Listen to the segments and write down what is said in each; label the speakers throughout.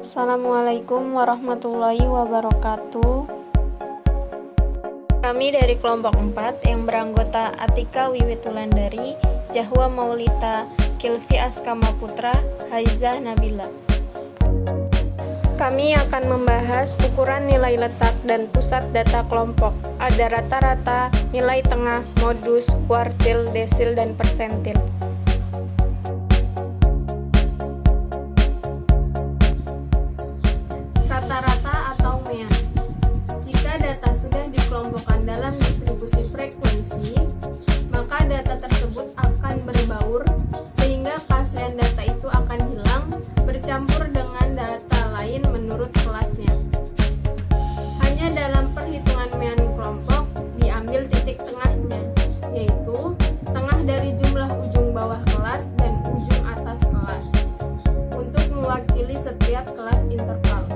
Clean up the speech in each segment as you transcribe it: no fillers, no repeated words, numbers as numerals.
Speaker 1: Assalamualaikum warahmatullahi wabarakatuh. Kami dari kelompok 4 yang beranggota Atika Wiwitulandari, Jahwa Maulita, Kilvi Askama Putra, Haizah Nabila. Kami akan membahas ukuran nilai letak dan pusat data kelompok. Ada rata-rata, nilai tengah, modus, kuartil, desil, dan persentil. Rata-rata atau mean. Jika data sudah dikelompokkan dalam distribusi frekuensi, maka data tersebut akan berbaur sehingga pasien data itu akan hilang bercampur dengan data lain menurut kelasnya. Hanya dalam perhitungan mean kelompok diambil titik tengahnya, yaitu setengah dari jumlah ujung bawah kelas dan ujung atas kelas untuk mewakili setiap kelas interval.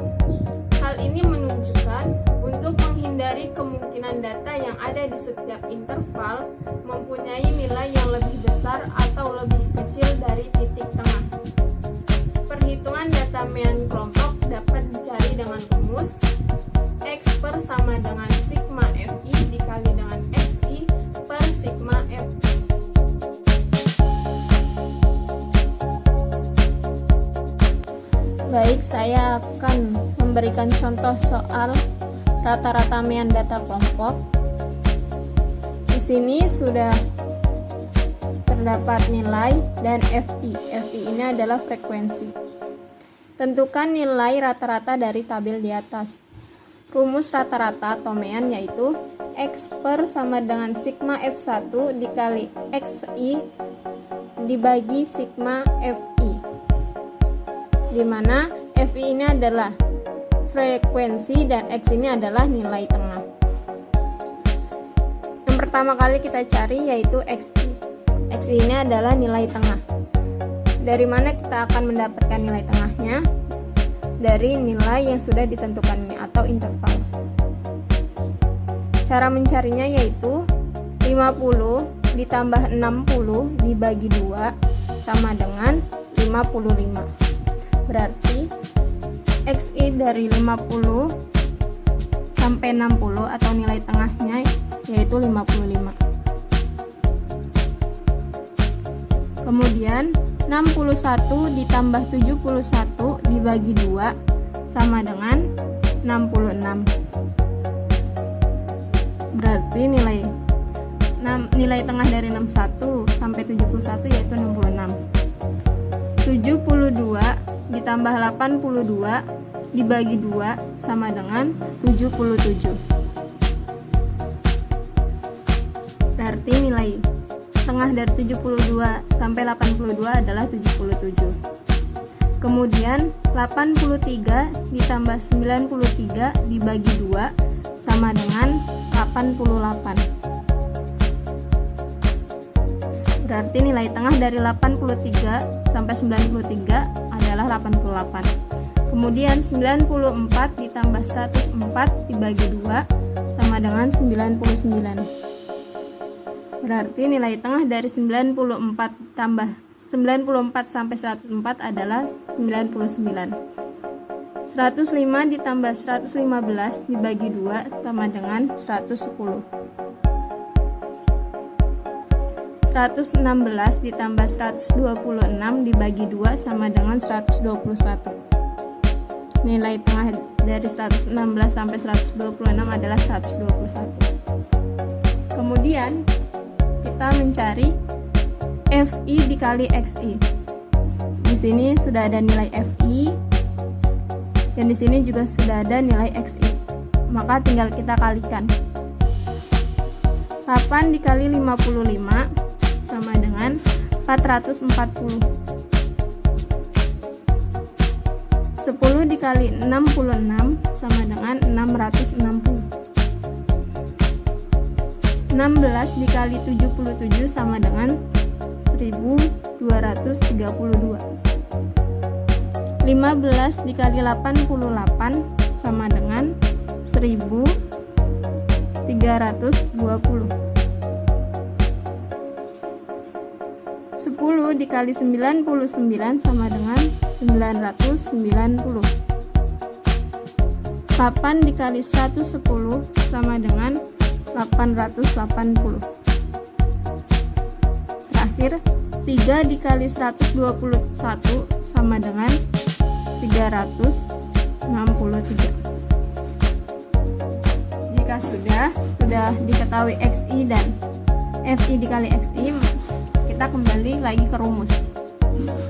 Speaker 1: Hal ini menunjukkan untuk menghindari kemungkinan data yang ada di setiap interval mempunyai nilai yang lebih besar atau lebih kecil dari titik tengah. Perhitungan data mean kelompok dapat dicari dengan rumus X per sama dengan sigma Fi dikali dengan Xi per sigma Fi. Baik, saya akan memberikan contoh soal rata-rata mean data kelompok. Di sini sudah terdapat nilai dan Fi. Fi ini adalah frekuensi. Tentukan nilai rata-rata dari tabel di atas. Rumus rata-rata atau mean yaitu X per sama dengan sigma F1 dikali Xi dibagi sigma Fi, di mana Fi ini adalah frekuensi dan X ini adalah nilai tengah. Yang pertama kali kita cari yaitu Xi. Xi ini adalah nilai tengah. Dari mana kita akan mendapatkan nilai tengahnya? Dari nilai yang sudah ditentukan ini atau interval. Cara mencarinya yaitu 50 ditambah 60 dibagi 2 sama dengan 55. Berarti Xi dari 50 sampai 60 atau nilai tengahnya yaitu 55. Kemudian 61 ditambah 71 dibagi 2 sama dengan 66. Berarti nilai tengah dari 61 sampai 71 yaitu 66. 72 ditambah 82 dibagi 2 sama dengan 77. Berarti nilai tengah dari 72 sampai 82 adalah 77. Kemudian 83 ditambah 93 dibagi 2 sama dengan 88. Berarti nilai tengah dari 83 sampai 93 adalah 88. Kemudian 94 ditambah 104 dibagi 2 sama dengan 99. Berarti nilai tengah dari 94 sampai 104 adalah 99. 105 ditambah 115 dibagi 2 sama dengan 110. 116 ditambah 126 dibagi 2 sama dengan 121. Nilai tengah dari 116 sampai 126 adalah 121. Kemudian kita mencari Fi dikali Xi. Di sini sudah ada nilai Fi dan di sini juga sudah ada nilai Xi. Maka tinggal kita kalikan. 8 dikali 55 sama dengan 440. 10 dikali 66 sama dengan 660. 16 dikali 77 sama dengan 1232. 15 dikali 88 sama dengan 1320. 10 dikali 99 sama dengan 990. 8 dikali 110 sama dengan 880. Terakhir, 3 dikali 121 sama dengan 363. Jika sudah diketahui XI dan FI dikali XI, kita kembali lagi ke rumus.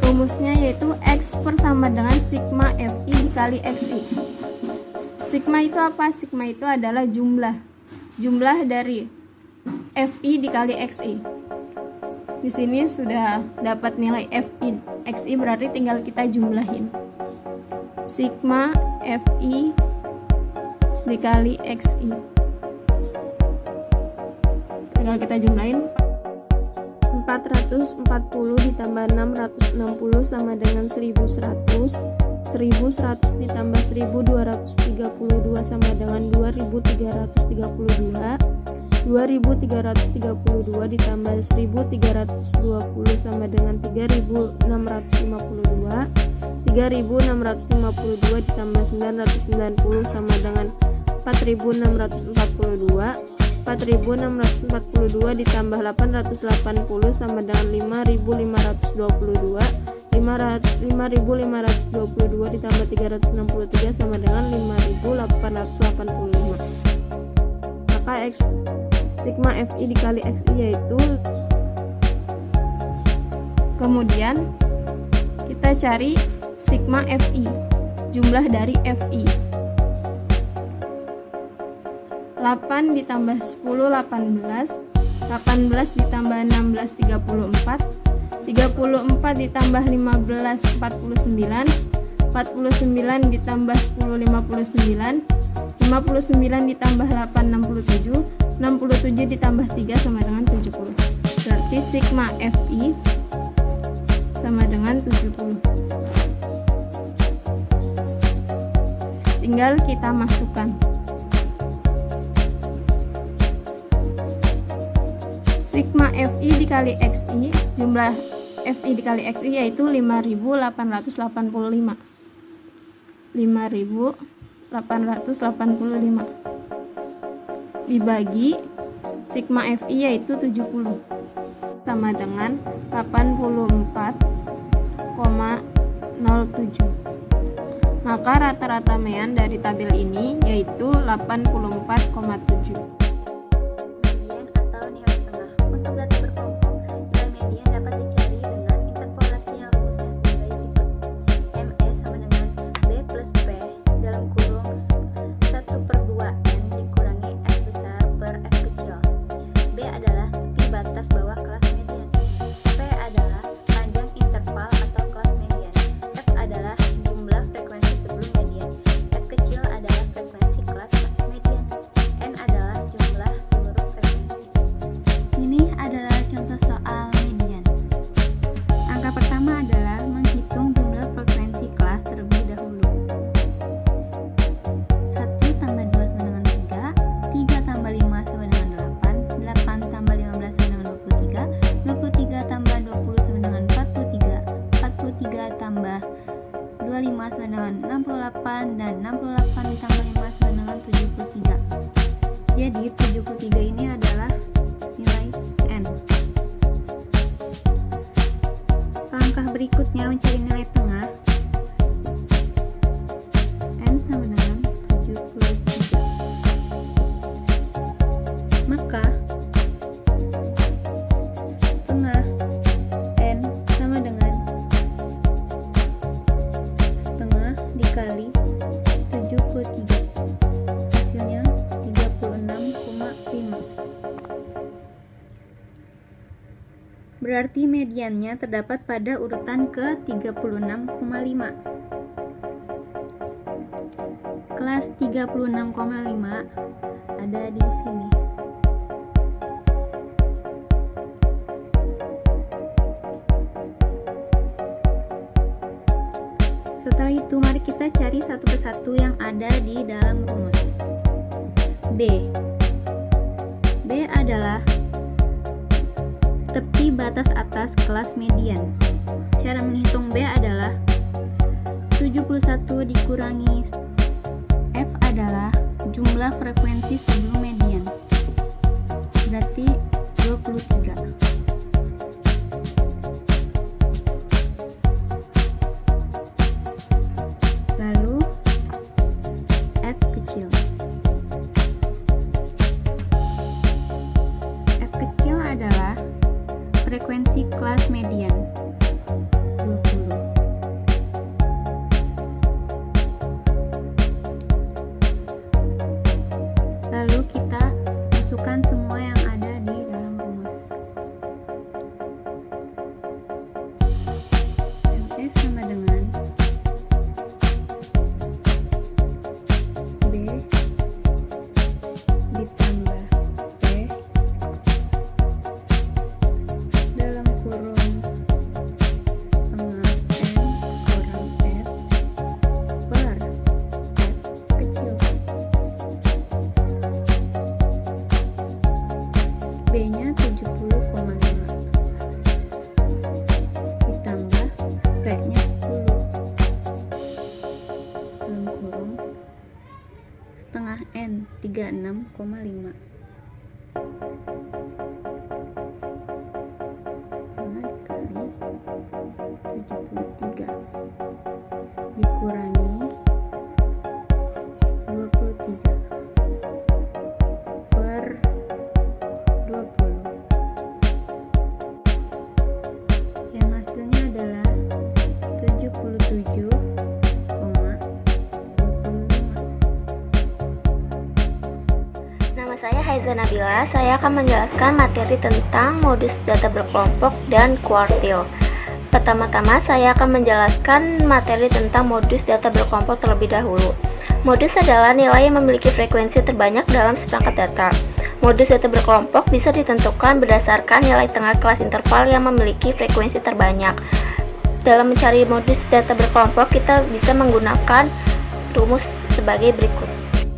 Speaker 1: Rumusnya yaitu X sama dengan sigma FI dikali XI. Sigma itu apa? Sigma itu adalah jumlah dari FI dikali XI. Di sini sudah dapat nilai FI XI, berarti tinggal kita jumlahin. Sigma FI dikali XI. Tinggal kita jumlahin. 440 ditambah 660 sama dengan 1100. 1100 ditambah 1232 sama dengan 2332. 2332 ditambah 1320 sama dengan 3652. 3652 ditambah 990 sama dengan 4642. 4642 ditambah 880 sama dengan 5522. 5522 ditambah 363 sama dengan 5885. Maka sigma FI dikali XI yaitu, kemudian kita cari sigma FI, jumlah dari FI. 8 ditambah 10 18, 18 ditambah 16 34, 34 ditambah 15 49, 49 ditambah 10 59, 59 ditambah 8 67, 67 ditambah 3 sama dengan 70. Berarti sigma FI sama dengan 70. Tinggal kita masukkan. Sigma FI dikali XI, jumlah FI dikali XI yaitu 5885. 5885 dibagi sigma FI yaitu 70 sama dengan 84,07. Maka rata-rata mean dari tabel ini yaitu 84,7. Dan 68 ditambah 5 sama dengan 73. Jadi 73 ini adalah nilai N. Langkah berikutnya mencari nilai tengah. N sama dengan 73. Maka setengah N sama dengan setengah dikali 73, hasilnya 36,5. Berarti mediannya terdapat pada urutan ke 36,5. Kelas 36,5 ada di sini. Setelah itu mari kita cari satu persatu yang ada di dalam rumus. B adalah tepi batas atas kelas median. Cara menghitung B adalah 71 dikurangi F
Speaker 2: adalah jumlah frekuensi sebelum median, berarti 23. Lalu F kecil. F kecil adalah frekuensi kelas median, 20. Lalu kita masukkan semua yang ada di dalam rumus. MS sama dengan B ditambah P dalam kurung setengah N kurang F per F kecil. B-nya 70,5 ditambah P-nya 10 dalam kurung setengah N 36,5 setengah dikali 73 dikurangi 23 per 20, yang hasilnya adalah 77,25.
Speaker 3: Nama saya Haiza Nabila. Saya akan menjelaskan materi tentang modus data berkelompok dan kuartil. Pertama-tama saya akan menjelaskan materi tentang modus data berkelompok terlebih dahulu. Modus adalah nilai yang memiliki frekuensi terbanyak dalam seperangkat data. Modus data berkelompok bisa ditentukan berdasarkan nilai tengah kelas interval yang memiliki frekuensi terbanyak. Dalam mencari modus data berkelompok, kita bisa menggunakan rumus sebagai berikut.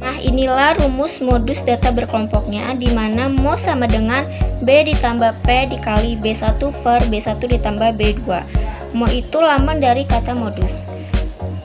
Speaker 3: Nah, inilah rumus modus data berkelompoknya, di mana mo sama dengan B ditambah P dikali B1 per B1 ditambah B2. Mo itu lambang dari kata modus.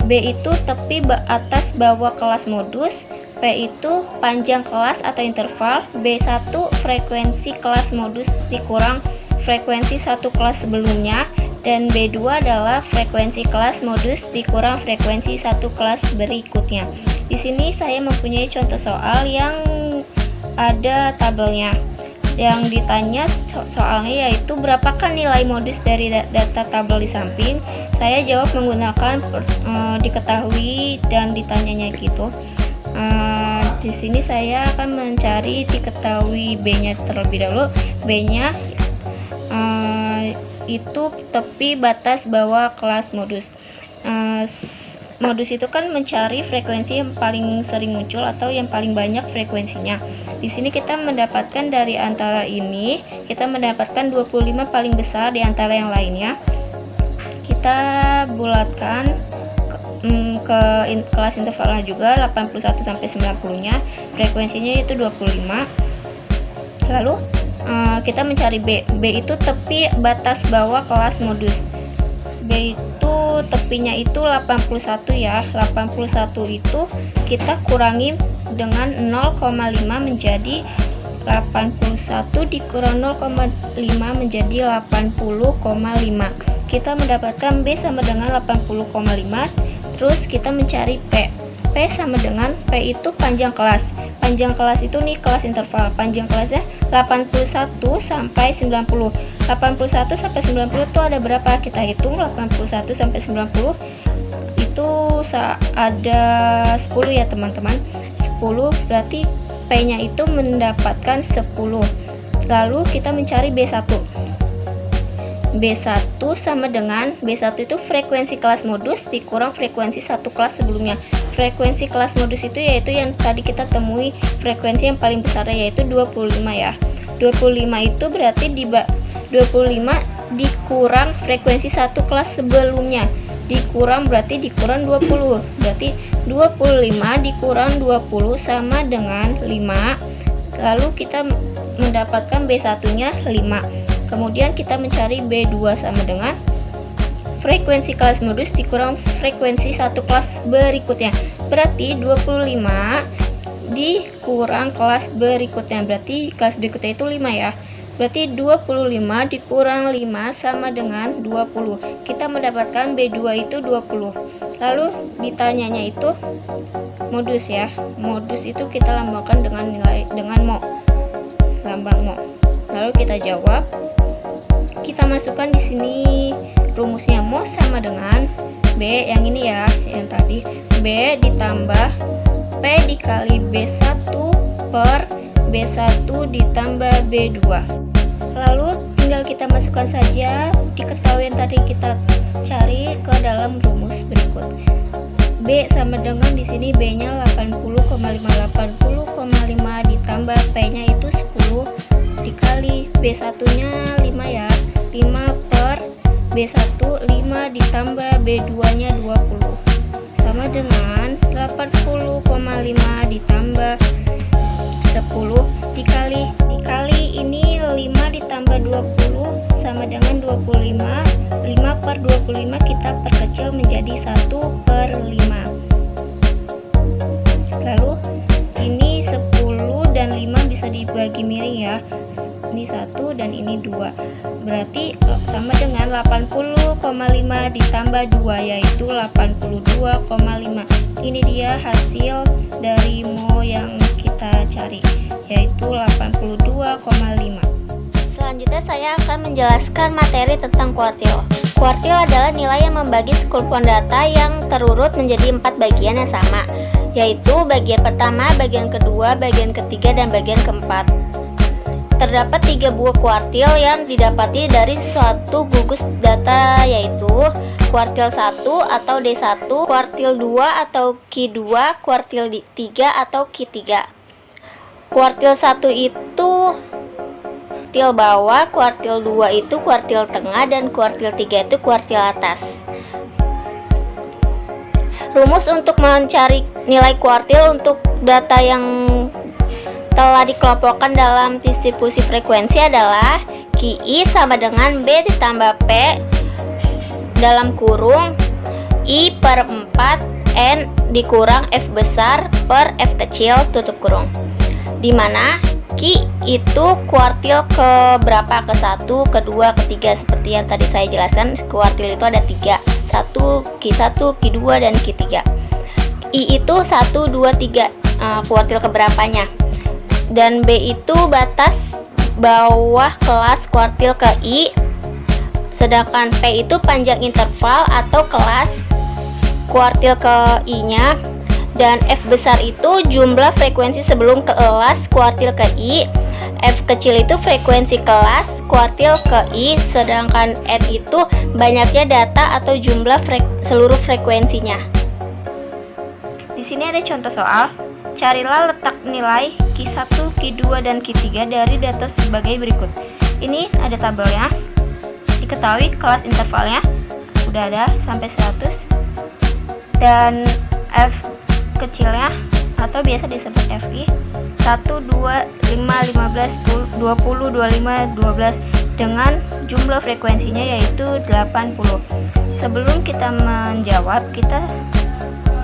Speaker 3: B itu tepi atas bawah kelas modus, P itu panjang kelas atau interval, B1 frekuensi kelas modus dikurang frekuensi satu kelas sebelumnya, dan B2 adalah frekuensi kelas modus dikurang frekuensi satu kelas berikutnya. Di sini saya mempunyai contoh soal yang ada tabelnya. Yang ditanya soalnya yaitu berapakah nilai modus dari data tabel di samping. Saya jawab menggunakan diketahui dan ditanyanya gitu. Di sini saya akan mencari diketahui B-nya terlebih dahulu. B-nya itu tepi batas bawah kelas modus. Modus itu kan mencari frekuensi yang paling sering muncul atau yang paling banyak frekuensinya. Di sini kita mendapatkan dari antara ini, kita mendapatkan 25 paling besar di antara yang lainnya. Kita bulatkan ke kelas intervalnya juga 81 sampai 90-nya, frekuensinya itu 25. Lalu kita mencari B. B itu tepi batas bawah kelas modus. B itu tepinya itu 81 ya. 81 itu kita kurangi dengan 0,5 menjadi 81 dikurang 0,5 menjadi 80,5. Kita mendapatkan B sama dengan 80,5. Terus kita mencari P. P sama dengan P itu panjang kelas. Panjang kelas itu nih kelas interval. Panjang kelasnya 81 sampai 90. 81 sampai 90 itu ada berapa? Kita hitung 81 sampai 90 itu ada 10 ya teman-teman. 10 berarti P-nya itu mendapatkan 10. Lalu kita mencari B1. B1 sama dengan B1 itu frekuensi kelas modus dikurang frekuensi satu kelas sebelumnya. Frekuensi kelas modus itu yaitu yang tadi kita temui frekuensi yang paling besar yaitu 25 ya. 25 itu berarti 25 dikurang frekuensi satu kelas sebelumnya. Dikurang berarti dikurang 20. Berarti 25 dikurang 20 sama dengan 5. Lalu kita mendapatkan B1-nya 5. Kemudian kita mencari B2 sama dengan frekuensi kelas modus dikurang frekuensi satu kelas berikutnya. Berarti 25 dikurang kelas berikutnya. Berarti kelas berikutnya itu 5 ya. Berarti 25 dikurang 5 sama dengan 20. Kita mendapatkan B2 itu 20. Lalu ditanyanya itu modus ya. Modus itu kita lambangkan dengan mo. Lambang mo. Lalu kita jawab. Kita masukkan di sini rumusnya. Mo sama dengan B yang ini ya, yang tadi. B ditambah P dikali B1 per B1 ditambah B2. Lalu tinggal kita masukkan saja diketahui yang tadi kita cari ke dalam rumus berikut. B sama dengan di sini B-nya 80,5 ditambah P-nya itu 10 dikali B1-nya 5 ya. 5 per B1 5 ditambah B2-nya 20 sama dengan 80,5 ditambah 10 dikali ini 5 ditambah 20 sama dengan 25. 5 per 25 kita perkecil menjadi 1 per 5. Lalu ini 10 dan 5 bisa dibagi miring ya. Ini 1 dan ini 2. Berarti sama dengan 80,5 ditambah 2 yaitu 82,5. Ini dia hasil dari mo yang kita cari, yaitu 82,5. Selanjutnya saya akan menjelaskan materi tentang kuartil. Kuartil adalah nilai yang membagi sekumpulan data yang terurut menjadi 4 bagian yang sama, yaitu bagian pertama, bagian kedua, bagian ketiga, dan bagian keempat. Terdapat 3 buah kuartil yang didapati dari suatu gugus data, yaitu kuartil 1 atau D1, kuartil 2 atau Q2, kuartil 3 atau Q3. Kuartil 1 itu kuartil bawah, kuartil 2 itu kuartil tengah, dan kuartil 3 itu kuartil atas. Rumus untuk mencari nilai kuartil untuk data yang telah dikelompokkan dalam distribusi frekuensi adalah QI sama dengan B ditambah P dalam kurung I per 4 N dikurang F besar per F kecil tutup kurung, dimana Q itu kuartil ke berapa, ke 1, ke 2, ke 3. Seperti yang tadi saya jelaskan, kuartil itu ada 3, 1, Q1, Q2, dan Q3. I itu 1, 2, 3 kuartil keberapanya. Dan B itu batas bawah kelas kuartil ke I, sedangkan P itu panjang interval atau kelas kuartil ke I-nya, dan F besar itu jumlah frekuensi sebelum kelas kuartil ke I, F kecil itu frekuensi kelas kuartil ke I, sedangkan N itu banyaknya data atau jumlah seluruh frekuensinya. Di sini ada contoh soal. Carilah letak nilai Q1, Q2, dan Q3 dari data sebagai berikut. Ini ada tabelnya. Diketahui kelas intervalnya udah ada sampai 100. Dan F kecilnya atau biasa disebut FI 1, 2, 5, 15, 20, 25, 12 dengan jumlah frekuensinya yaitu 80. Sebelum kita menjawab, kita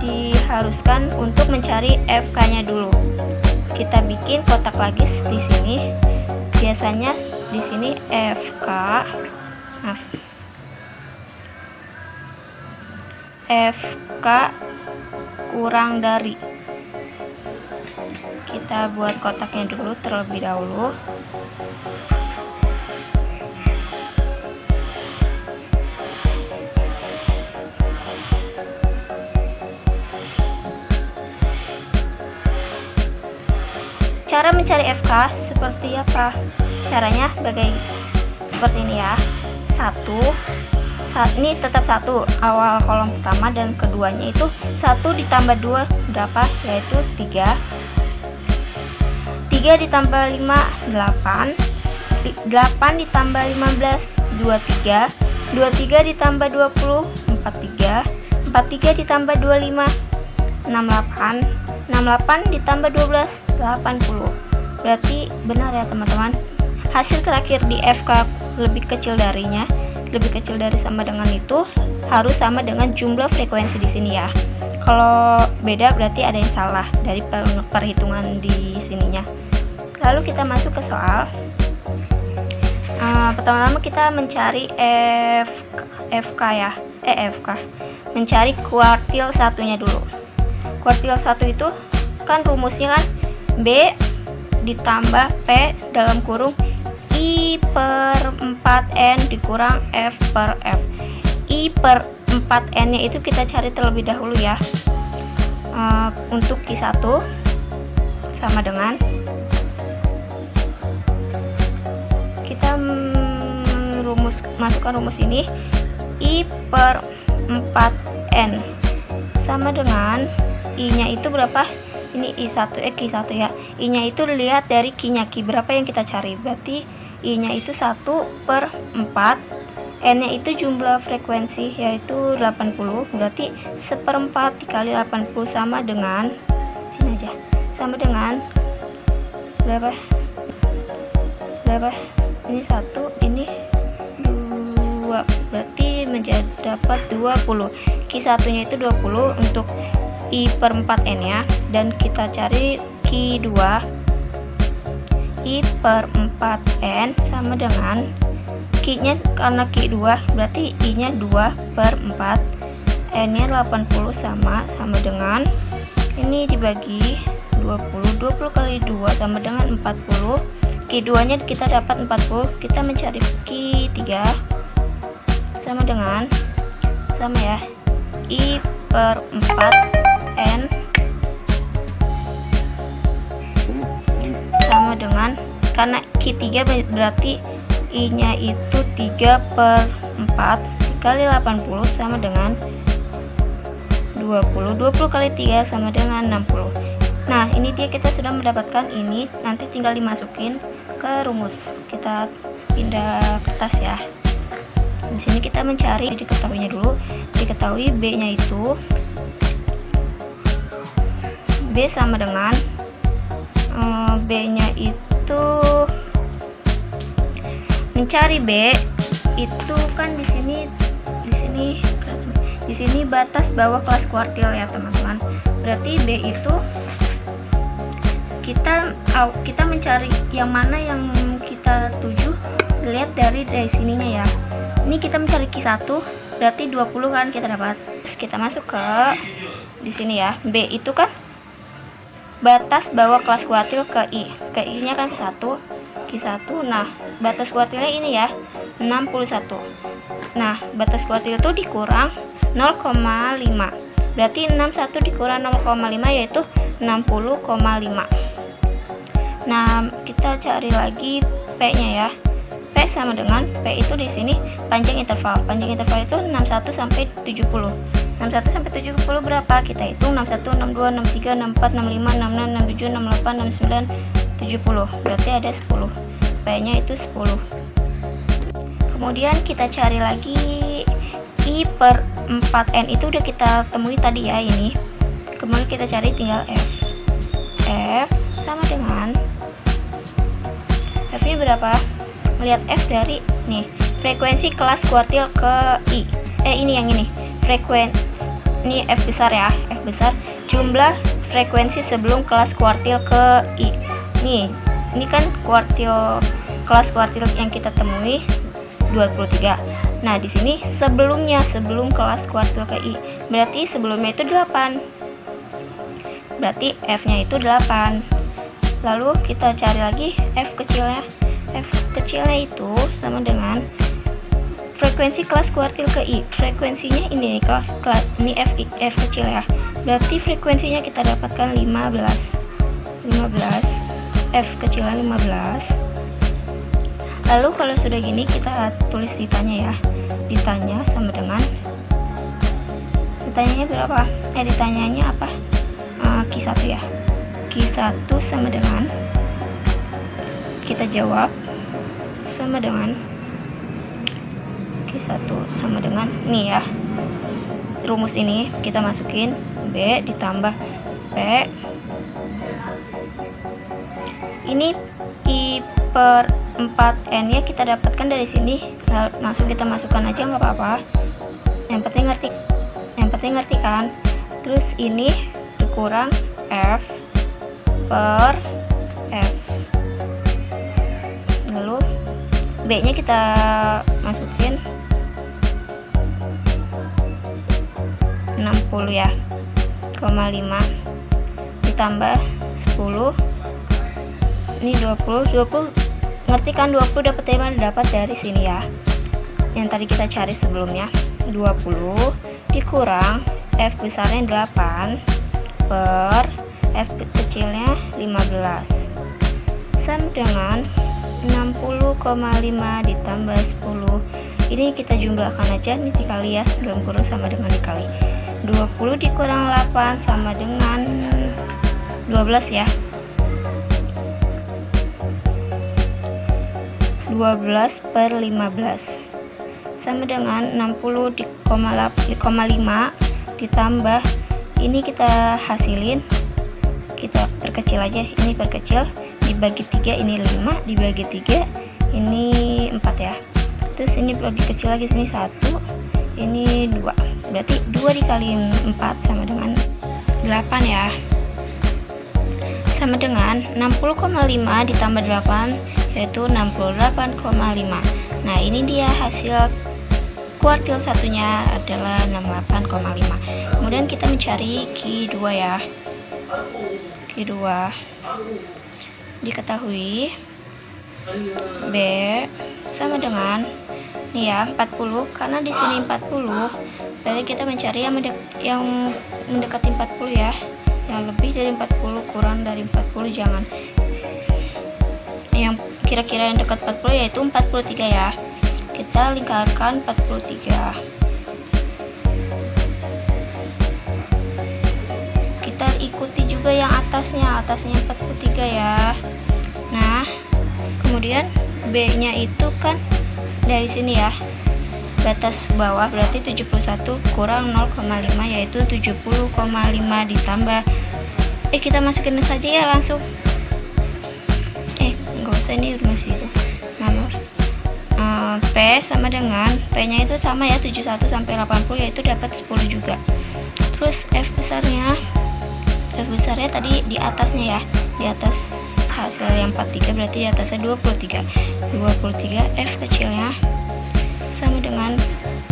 Speaker 3: diharuskan untuk mencari FK-nya dulu. Kita bikin kotak lagi di sini. Biasanya di sini FK kurang dari. Kita buat kotaknya dulu terlebih dahulu. Cara mencari FK seperti apa? Caranya seperti ini ya. Ini tetap 1 awal kolom pertama, dan keduanya itu 1 ditambah 2 berapa? Yaitu 3. 3 ditambah 5 8. 8 ditambah 15 23. 23 ditambah 20 43. 43 ditambah 25 68. 68 ditambah 12 80. Berarti benar ya teman-teman. Hasil terakhir di FK lebih kecil dari sama dengan itu harus sama dengan jumlah frekuensi di sini ya. Kalau beda berarti ada yang salah dari perhitungan di sininya. Lalu kita masuk ke soal. Pertama-tama kita mencari FK ya, mencari kuartil satunya dulu. Kuartil satu itu kan rumusnya kan B ditambah P dalam kurung I per 4N dikurang F per F. I per 4N nya itu kita cari terlebih dahulu ya. Untuk Q1 sama dengan kita masukkan rumus ini I per 4N sama dengan I nya itu berapa? Ini Q1 ya. I nya itu lihat dari Q nya, Q berapa yang kita cari, berarti I nya itu 1 per 4, N nya itu jumlah frekuensi yaitu 80, berarti 1/4 dikali 80 sama dengan, sini aja, sama dengan berapa? Ini 1, ini 2, berarti menjadi dapat 20. Q1 nya itu 20 untuk I per 4N nya, dan kita cari Q2 I per 4N sama dengan Q nya, karena Q2 berarti I nya 2 per 4, N nya 80 sama dengan ini dibagi 20 kali 2 sama dengan 40. Q2 nya kita dapat 40, kita mencari Q3 sama dengan ya I per 4N sama dengan, karena Q3 berarti I nya itu 3 per 4 dikali 80 sama dengan 20 kali 3 sama dengan 60. Nah ini dia, kita sudah mendapatkan ini, nanti tinggal dimasukin ke rumus. Kita pindah kertas ya. Di sini kita mencari, diketahuinya dulu, diketahui B nya itu B sama dengan B nya itu, mencari B itu kan di sini batas bawah kelas kuartil ya teman-teman. Berarti B itu kita mencari yang mana yang kita tuju, lihat dari sininya ya. Ini kita mencari Q1 berarti 20 kan kita dapat. Terus kita masuk ke di sini ya. B itu kan batas bawah kelas kuartil ke I nya kan Q1. Nah batas kuartilnya ini ya 61. Nah batas kuartil itu dikurang 0,5, berarti 61 dikurang 0,5 yaitu 60,5. Nah kita cari lagi P nya ya. P sama dengan, P itu di sini panjang interval itu 61 sampai 70. 61 sampai 70 berapa? Kita hitung 61, 62, 63, 64, 65, 66, 67, 68, 69, 70. Berarti ada 10. P nya itu 10. Kemudian kita cari lagi I per 4N itu udah kita temui tadi ya ini. Kemudian kita cari tinggal F. F sama dengan, F ini berapa? Melihat F dari nih, frekuensi kelas kuartil ke I. Ini yang ini. Ini F besar ya, F besar. Jumlah frekuensi sebelum kelas kuartil ke I. Ini kan kelas kuartil yang kita temui 23. Nah, di sini sebelum kelas kuartil ke I. Berarti sebelumnya itu 8. Berarti F-nya itu 8. Lalu kita cari lagi F kecilnya. F kecilnya itu sama dengan frekuensi kelas kuartil ke I. Frekuensinya ini ini F kecil ya. Berarti frekuensinya kita dapatkan 15. F kecilnya 15. Lalu kalau sudah gini kita tulis ditanya ya. Ditanya sama dengan, ditanyanya berapa? Ditanyanya apa? Q1 ya. Q1 sama dengan, kita jawab sama dengan Q1 sama dengan nih ya. Rumus ini kita masukin B ditambah P. Ini I per 4N nya kita dapatkan dari sini. Langsung kita masukkan aja nggak apa-apa. Yang penting ngerti kan. Terus ini dikurang F per F. Lalu B nya kita masukin 60 ya, 0,5 ditambah 10, ini 20 ngerti kan, 20 dapat dari mana? Dapat dari sini ya, yang tadi kita cari sebelumnya. 20 dikurang F besarnya 8 per F kecilnya 15 sama dengan 60,5 ditambah 10. Ini kita jumlahkan aja, ini dikali ya, dalam kurung sama dengan dikali. 20 dikurang 8 sama dengan 12 ya, 12 per 15 sama dengan 60,5 ditambah, ini kita hasilin, kita perkecil aja, ini perkecil, dibagi 3 ini 5, dibagi 3 ini 4 ya. Terus ini bagi kecil lagi, sini 1, ini 2, berarti 2 dikali 4 sama dengan 8 ya, sama dengan 60,5 ditambah 8 yaitu 68,5. Nah ini dia hasil kuartil satunya adalah 68,5. Kemudian kita mencari Q2 ya. Q2 diketahui B sama dengan nih ya 40, karena di sini 40 berarti kita mencari yang mendekati 40 ya, yang lebih dari 40, kurang dari 40 jangan, yang kira-kira yang dekat 40 yaitu 43 ya. Kita lingkarkan 43, kita ikuti juga yang atasnya 43 ya. Nah kemudian B nya itu kan dari sini ya, batas bawah berarti 71 kurang 0,5 yaitu 70,5 ditambah kita masukin saja ya langsung, nggak usah, ini masih itu nomor P sama dengan P nya itu sama ya, 71 sampai 80 yaitu dapat 10 juga. Terus F besarnya tadi di atasnya ya, di atas hasil yang 43 berarti di atasnya 23 F kecilnya sama dengan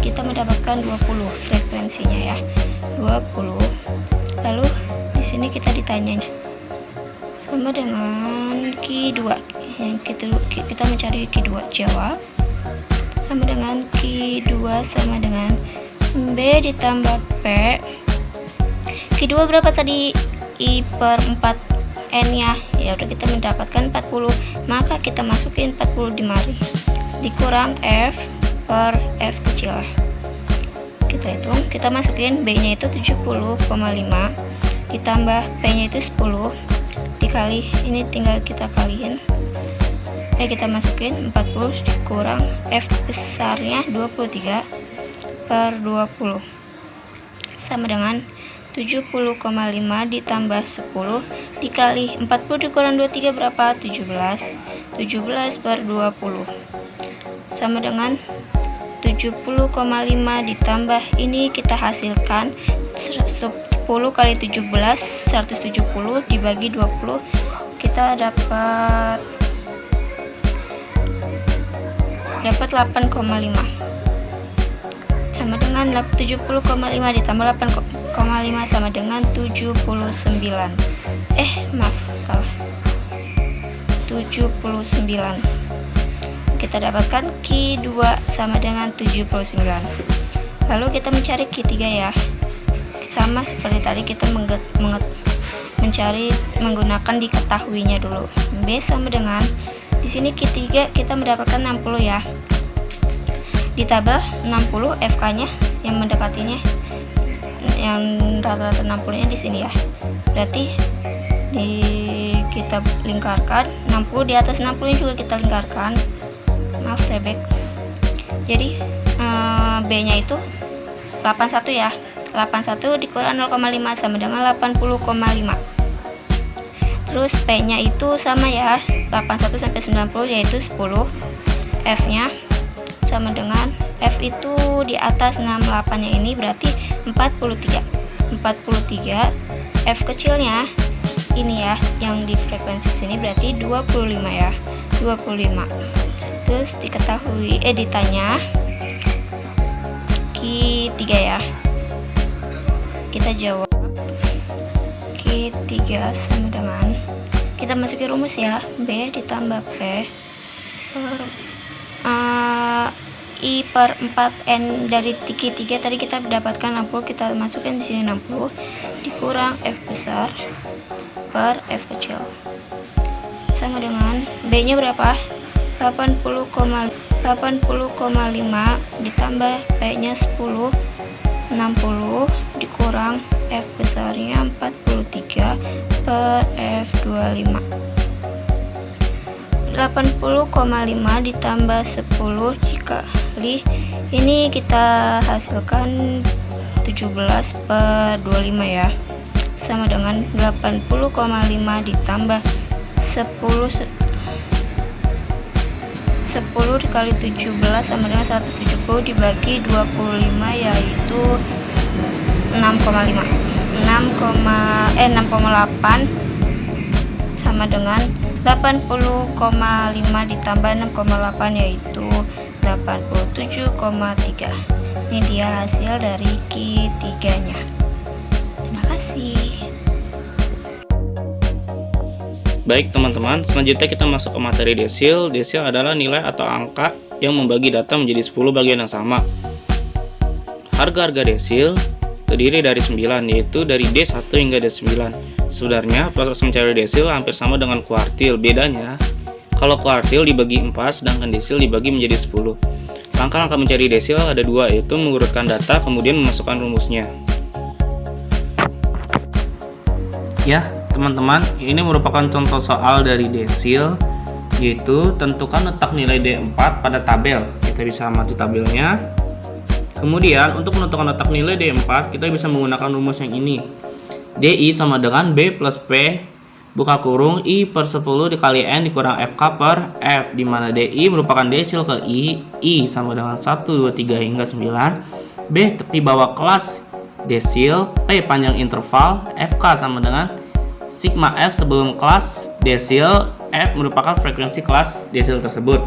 Speaker 3: kita mendapatkan 20 frekuensinya ya, 20. Lalu di sini kita ditanya sama dengan Q2, yang kita mencari Q2, jawab sama dengan Q2 sama dengan B ditambah P. Q2 berapa tadi? I per 4 N ya, ya udah kita mendapatkan 40, maka kita masukin 40 di mari, dikurang F per F kecil, kita hitung, kita masukin B nya itu 70,5 ditambah P nya itu 10 dikali, ini tinggal kita kaliin, kita masukin 40 dikurang F besarnya 23 per 20 sama dengan 70,5 ditambah 10 dikali 40 dikurang 23 berapa? 17 per 20 sama dengan 70,5 ditambah, ini kita hasilkan 10 kali 17 170 dibagi 20 kita dapat 8,5 sama dengan 70,5 ditambah 8,5 sama dengan 79. Salah. 79. Kita dapatkan Q2 sama dengan 79. Lalu kita mencari Q3 ya. Sama seperti tadi kita mencari menggunakan diketahuinya dulu. B sama dengan di sini Q3 kita mendapatkan 60 ya. Ditambah 60 FK-nya yang mendekatinya, yang rata-rata 60-nya di sini ya. Berarti kita lingkarkan 60, di atas 60 juga kita lingkarkan. Maaf sebek. Jadi B-nya itu 81 ya. 81 dikurang 0,5 sama dengan 80,5. Terus P-nya itu sama ya, 81 sampai 90 yaitu 10. F-nya sama dengan F itu di atas 68-nya ini berarti 43 F kecilnya ini ya, yang di frekuensi sini berarti 25 ya, 25. Terus ditanya Q3 ya, kita jawab Q3 sama dengan, kita masukin rumus ya, B ditambah P per I per 4N dari Q3 tadi kita mendapatkan 60, kita masukkan di sini 60 dikurang F besar per F kecil sama dengan B nya berapa? 80,5 ditambah P nya 10, 60 dikurang F besarnya 43 per F 25. 80,5 ditambah 10 dikali ini kita hasilkan 17 per 25 ya, sama dengan 80,5 ditambah 10 dikali 17 sama dengan 170 dibagi 25 yaitu 6,8 sama dengan 80,5 ditambah 6,8 yaitu 87,3. Ini dia hasil dari Q3 nya. Terima kasih.
Speaker 4: Baik teman-teman, selanjutnya kita masuk ke materi desil. Desil adalah nilai atau angka yang membagi data menjadi 10 bagian yang sama. Harga-harga desil terdiri dari 9, yaitu dari D1 hingga D9. Sebenarnya proses mencari desil hampir sama dengan kuartil. Bedanya, kalau kuartil dibagi 4, sedangkan desil dibagi menjadi 10. Langkah-langkah mencari desil ada dua, yaitu mengurutkan data, kemudian memasukkan rumusnya. Ya, teman-teman, ini merupakan contoh soal dari desil, yaitu tentukan letak nilai D4 pada tabel. Kita bisa amati tabelnya. Kemudian, untuk menentukan letak nilai D4, kita bisa menggunakan rumus yang ini. DI sama dengan B plus P buka kurung I per 10 dikali N dikurang FK per F, di mana DI merupakan desil ke I sama dengan 1, 2, 3 hingga 9, B tepi bawah kelas desil, P panjang interval, FK sama dengan sigma F sebelum kelas desil, F merupakan frekuensi kelas desil tersebut.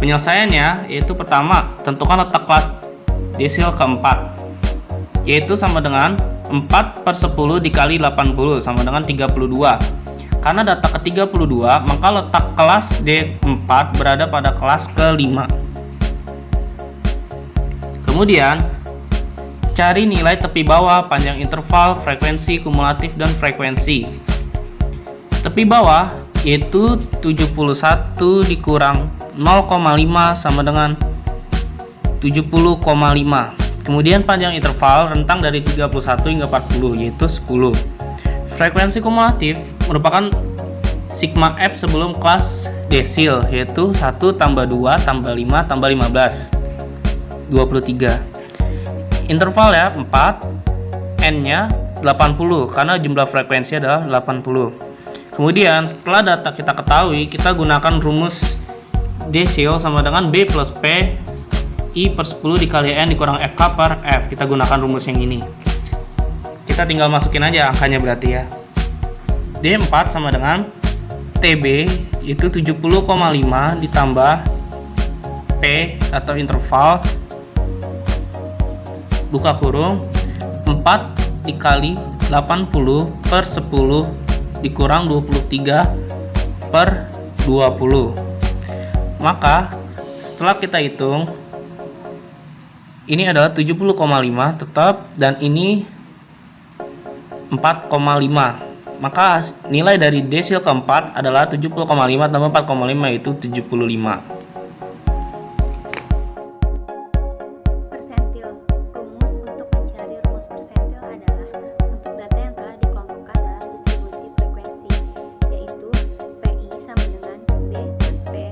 Speaker 4: Penyelesaiannya yaitu pertama, tentukan letak kelas desil keempat, yaitu sama dengan 4 per 10 dikali 80 sama dengan 32. Karena data ke 32, maka letak kelas D4 berada pada kelas ke-5. Kemudian, cari nilai tepi bawah, panjang interval, frekuensi, kumulatif, dan frekuensi. Tepi bawah yaitu 71 dikurang 0,5 sama dengan 70,5. Kemudian panjang interval rentang dari 31 hingga 40 yaitu 10. Frekuensi kumulatif merupakan sigma F sebelum kelas desil yaitu 1 tambah 2 tambah 5 tambah 15 23. Interval ya 4, N nya 80 karena jumlah frekuensi adalah 80. Kemudian setelah data kita ketahui, kita gunakan rumus desil sama dengan B plus P I per 10 dikali N dikurang FK per F. Kita gunakan rumus yang ini. Kita tinggal masukin aja angkanya berarti ya. D4 sama dengan TB itu 70,5 ditambah P atau interval buka kurung 4 dikali 80 per 10 dikurang 23 per 20. Maka setelah kita hitung, ini adalah 70,5 tetap, dan ini 4,5. Maka nilai dari desil keempat adalah 70,5 tambah 4,5 yaitu 75.
Speaker 2: Persentil. Rumus untuk mencari rumus persentil adalah untuk data yang telah dikelompokkan dalam distribusi frekuensi, yaitu PI sama dengan B plus P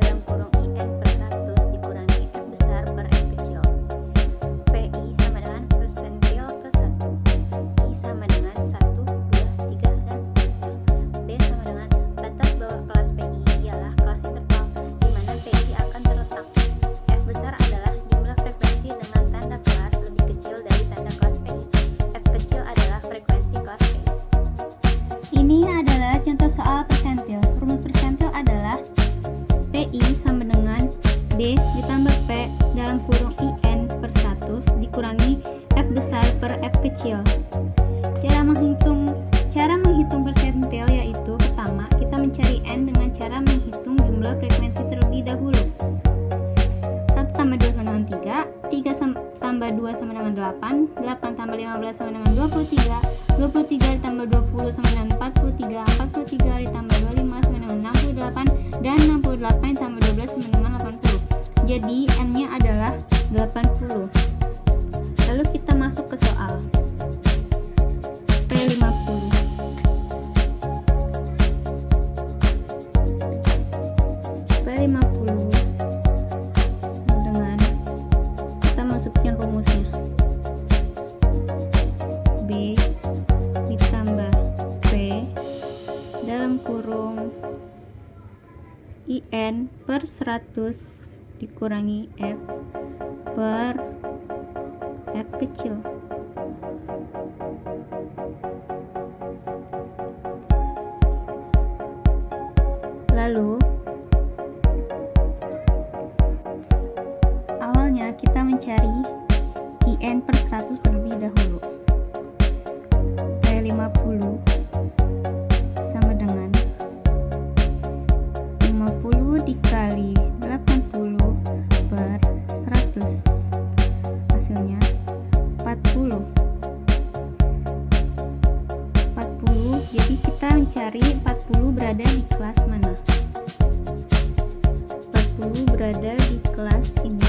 Speaker 2: dalam kurung IN per 100 dikurangi F besar per F kecil. PI sama dengan persentil ke 1, I sama dengan 1, 2, 3, dan seterusnya. B sama dengan batas bawah kelas PI ialah kelas interval, di mana tambah P dalam kurung IN per 100 dikurangi F besar per F kecil. Cara menghitung persentil yaitu pertama, kita mencari N dengan cara menghitung jumlah frekuensi terlebih dahulu. 1 tambah 2 sama dengan 3, 3 tambah 2 sama dengan 8, 8 tambah 15 sama dengan 23, 23 ditambah 20 sama dengan 43, 43 ditambah 25 sama dengan 68, dan 68 ditambah 12 sama dengan 80. Jadi N-nya adalah 80. Lalu kita masuk ke soal P50. P50 dengan kita masukin rumusnya. B ditambah P dalam kurung IN per 100 dikurangi F per F kecil. Lalu awalnya kita mencari IN per 100 terlebih dahulu. P50 sama dengan 50 dikali 80 per 100. Hasilnya 40. Jadi kita mencari 40 berada di kelas mana? 40 berada di kelas ini.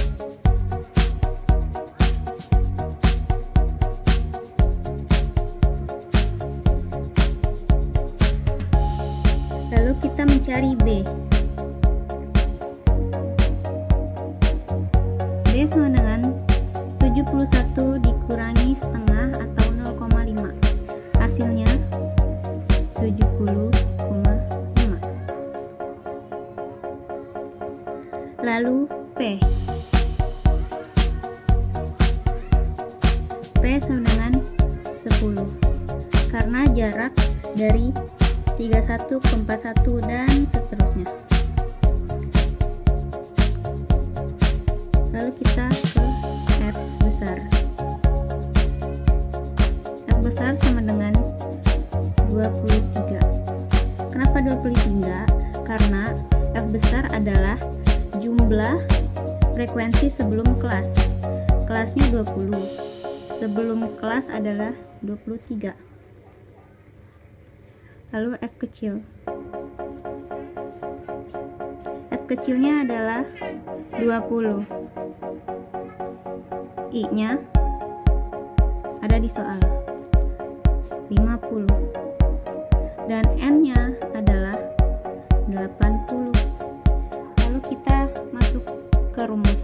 Speaker 2: Lalu kita mencari B. B sama dengan 71 dikurangi setengah atau 0,5. Hasilnya 70,5. Lalu P. P sama dengan 10. Karena jarak dari 31 ke 41 dan seterusnya. Lalu kita ke F besar. F besar sama dengan 23. Kenapa 23? Karena F besar adalah jumlah frekuensi sebelum kelas. Kelasnya 20. Sebelum kelas adalah 23. Lalu F kecil. F kecilnya adalah 20. I-nya ada di soal 50. Dan N-nya adalah 80. Lalu kita masuk ke rumus.